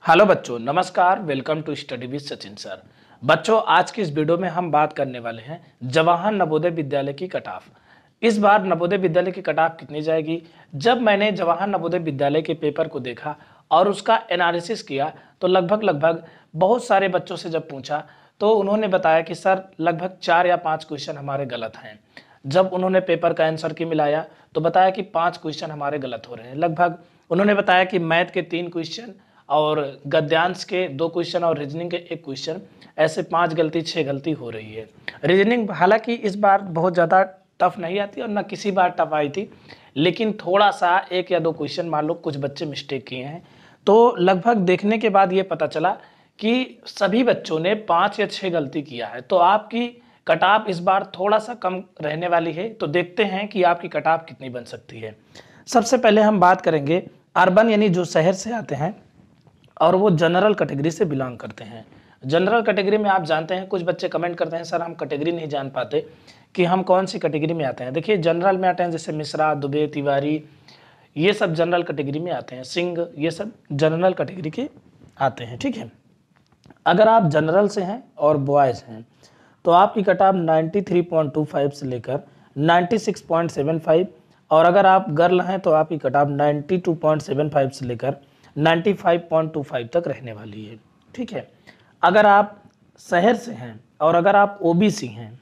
Hello बच्चों, नमस्कार। Welcome to study with Sachin sir. बच्चों, आज की इस वीडियो में हम बात करने वाले हैं जवाहर नवोदय विद्यालय की कट ऑफ। इस बार नवोदय विद्यालय की कट ऑफ कितनी जाएगी। जब मैंने जवाहर नवोदय विद्यालय के पेपर को देखा और उसका एनालिसिस किया तो लगभग बहुत सारे बच्चों से जब पूछा तो उन्होंने बताया कि सर लगभग 4 या 5 क्वेश्चन हमारे गलत हैं। जब उन्होंने पेपर का आंसर की मिलाया तो बताया कि 5 क्वेश्चन हमारे गलत हो रहे हैं। लगभग उन्होंने बताया कि मैथ के 3 क्वेश्चन और गद्यांश के 2 क्वेश्चन और रीजनिंग के 1 क्वेश्चन, ऐसे 5 गलती 6 गलती हो रही है। रीजनिंग हालांकि इस बार बहुत ज़्यादा टफ नहीं आती और ना किसी बार टफ आई थी, लेकिन थोड़ा सा 1 या 2 क्वेश्चन मान लो कुछ बच्चे मिस्टेक किए हैं। तो लगभग देखने के बाद ये पता चला कि सभी बच्चों ने 5 या 6 गलती किया है। तो आपकी कट ऑफ इस बार थोड़ा सा कम रहने वाली है। तो देखते हैं कि आपकी कट ऑफ कितनी बन सकती है। सबसे पहले हम बात करेंगे अर्बन, यानी जो शहर से आते हैं और वो जनरल कैटेगरी से बिलोंग करते हैं। जनरल कैटेगरी में आप जानते हैं, कुछ बच्चे कमेंट करते हैं सर हम कैटेगरी नहीं जान पाते कि हम कौन सी कैटेगरी में आते हैं। देखिए, जनरल में आते हैं जैसे मिश्रा, दुबे, तिवारी, ये सब जनरल कैटेगरी में आते हैं। सिंह, ये सब जनरल कैटेगरी के आते हैं। ठीक है, अगर आप जनरल से हैं और बॉयज़ हैं तो आपकी कट ऑफ 93.25 से लेकर 96.75, और अगर आप गर्ल हैं तो आपकी कट ऑफ 92.75 से लेकर 95.25 तक रहने वाली है। ठीक है, अगर आप शहर से हैं और अगर आप ओबीसी हैं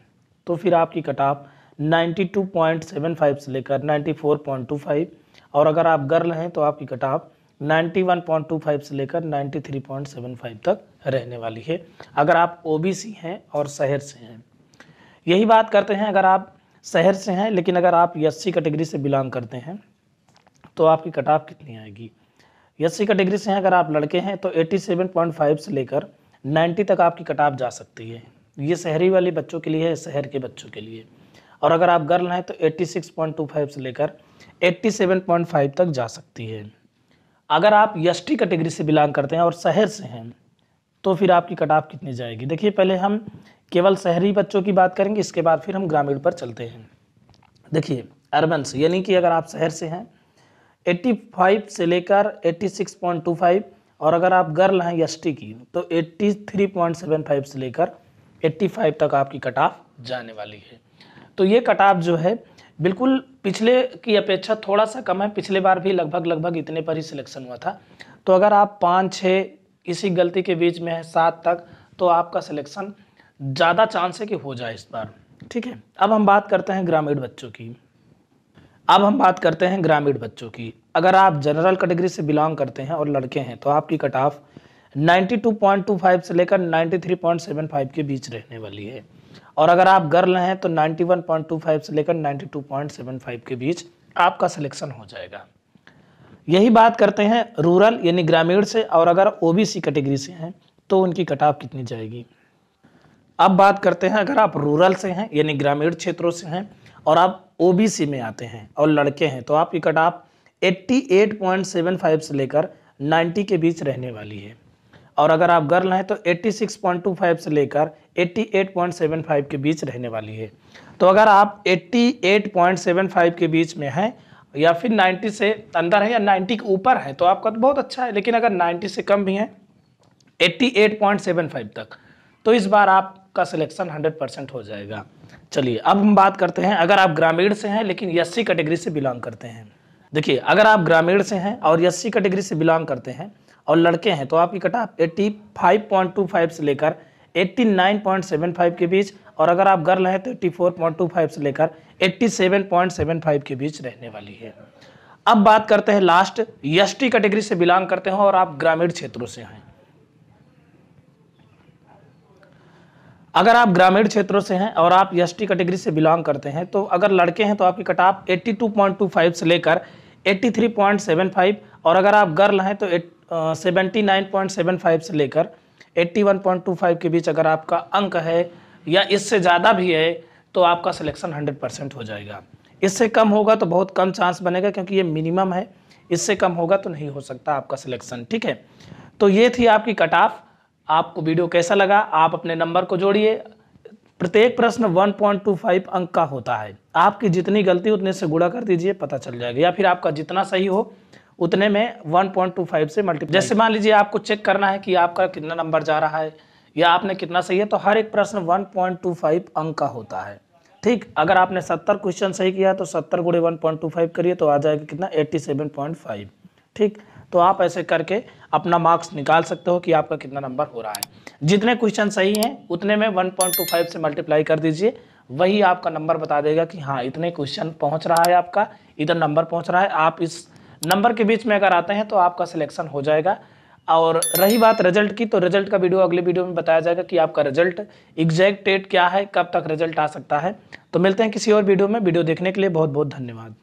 तो फिर आपकी कट ऑफ 92.75 से लेकर 94.25, और अगर आप गर्ल हैं तो आपकी कट ऑफ 91.25 से लेकर 93.75 तक रहने वाली है, अगर आप ओबीसी हैं और शहर से हैं। यही बात करते हैं अगर आप शहर से हैं लेकिन अगर आप एससी कैटेगरी से बिलोंग करते हैं तो आपकी कट ऑफ कितनी आएगी। एससी कैटेगरी से हैं अगर आप लड़के हैं तो 87.5 से लेकर 90 तक आपकी कट ऑफ जा सकती है। ये शहरी वाले बच्चों के लिए है, शहर के बच्चों के लिए। और अगर आप गर्ल हैं तो 86.25 से लेकर 87.5 तक जा सकती है। अगर आप एसटी कैटेगरी से बिलोंग करते हैं और शहर से हैं तो फिर आपकी कट ऑफ कितनी जाएगी। देखिए, पहले हम केवल शहरी बच्चों की बात करेंगे, इसके बाद फिर हम ग्रामीण पर चलते हैं। देखिए, अर्बन से यानी कि अगर आप शहर से हैं 85 से लेकर 86.25, और अगर आप गर्ल हैं एसटी की तो 83.75 से लेकर 85 तक आपकी कट ऑफ जाने वाली है। तो ये कट ऑफ जो है बिल्कुल पिछले की अपेक्षा थोड़ा सा कम है। पिछले बार भी लगभग इतने पर ही सिलेक्शन हुआ था। तो अगर आप 5-6 इसी गलती के बीच में है 7 तक, तो आपका सिलेक्शन ज़्यादा चांस है कि हो जाए इस बार। ठीक है, अब हम बात करते हैं ग्रामीण बच्चों की। अगर आप जनरल कैटेगरी से बिलोंग करते हैं और लड़के हैं तो आपकी कट ऑफ 92.25 से लेकर 93.75 के बीच रहने वाली है, और अगर आप गर्ल हैं तो 91.25 से लेकर 92.75 के बीच आपका सिलेक्शन हो जाएगा। यही बात करते हैं रूरल यानी ग्रामीण से, और अगर ओबीसी कैटेगरी से हैं तो उनकी कट ऑफ कितनी जाएगी। अब बात करते हैं अगर आप रूरल से हैं यानी ग्रामीण क्षेत्रों से हैं और आप ओबीसी में आते हैं और लड़के हैं तो आपकी कट ऑफ 88.75 से लेकर 90 के बीच रहने वाली है, और अगर आप गर्ल हैं तो 86.25 से लेकर 88.75 के बीच रहने वाली है। तो अगर आप 88.75 के बीच में हैं या फिर 90 से अंदर है या 90 के ऊपर है तो आपका तो बहुत अच्छा है, लेकिन अगर 90 से कम भी हैं 88.75 तक, तो इस बार आपका सिलेक्शन 100% हो जाएगा। चलिए, अब हम बात करते हैं अगर आप ग्रामीण से हैं लेकिन एससी कैटेगरी से बिलोंग करते हैं। देखिए, अगर आप ग्रामीण से हैं और एससी कैटेगरी से बिलोंग करते हैं और लड़के हैं तो आपकी कट ऑफ 85.25 से लेकर 89.75 के बीच, और अगर आप गर्ल हैं तो 84.25 से लेकर 87.75 के बीच रहने वाली है। अब बात करते हैं लास्ट, एसटी कैटेगरी से बिलोंग करते हैं और आप ग्रामीण क्षेत्रों से हैं। अगर आप ग्रामीण क्षेत्रों से हैं और आप एसटी कैटेगरी से बिलोंग करते हैं तो अगर लड़के हैं तो आपकी कट ऑफ 82.25 से लेकर 83.75, और अगर आप गर्ल हैं तो 79.75 से लेकर 81.25 के बीच अगर आपका अंक है या इससे ज़्यादा भी है तो आपका सिलेक्शन 100% हो जाएगा। इससे कम होगा तो बहुत कम चांस बनेगा क्योंकि ये मिनिमम है, इससे कम होगा तो नहीं हो सकता आपका सिलेक्शन। ठीक है, तो ये थी आपकी कट ऑफ। आपको वीडियो कैसा लगा आप अपने नंबर को जोड़िए। प्रत्येक प्रश्न 1.25 अंक का होता है। आपकी जितनी गलती उतने से गुणा कर दीजिए, पता चल जाएगा, या फिर आपका जितना सही हो उतने में 1.25 से मल्टीप्लाई। जैसे मान लीजिए आपको चेक करना है कि आपका कितना नंबर जा रहा है या आपने कितना सही है, तो हर एक प्रश्न 1.25 अंक का होता है। ठीक, अगर आपने 70 क्वेश्चन सही किया तो 70 गुणे 1.25 करिए तो आ जाएगा कितना 87.5। ठीक, तो आप ऐसे करके अपना मार्क्स निकाल सकते हो कि आपका कितना नंबर हो रहा है। जितने क्वेश्चन सही हैं उतने में 1.25 से मल्टीप्लाई कर दीजिए, वही आपका नंबर बता देगा कि हाँ इतने क्वेश्चन पहुंच रहा है, आपका इधर नंबर पहुंच रहा है। आप इस नंबर के बीच में अगर आते हैं तो आपका सिलेक्शन हो जाएगा। और रही बात रिजल्ट की, तो रिजल्ट का वीडियो अगले वीडियो में बताया जाएगा कि आपका रिजल्ट एग्जैक्ट डेट क्या है, कब तक रिजल्ट आ सकता है। तो मिलते हैं किसी और वीडियो में। वीडियो देखने के लिए बहुत बहुत धन्यवाद।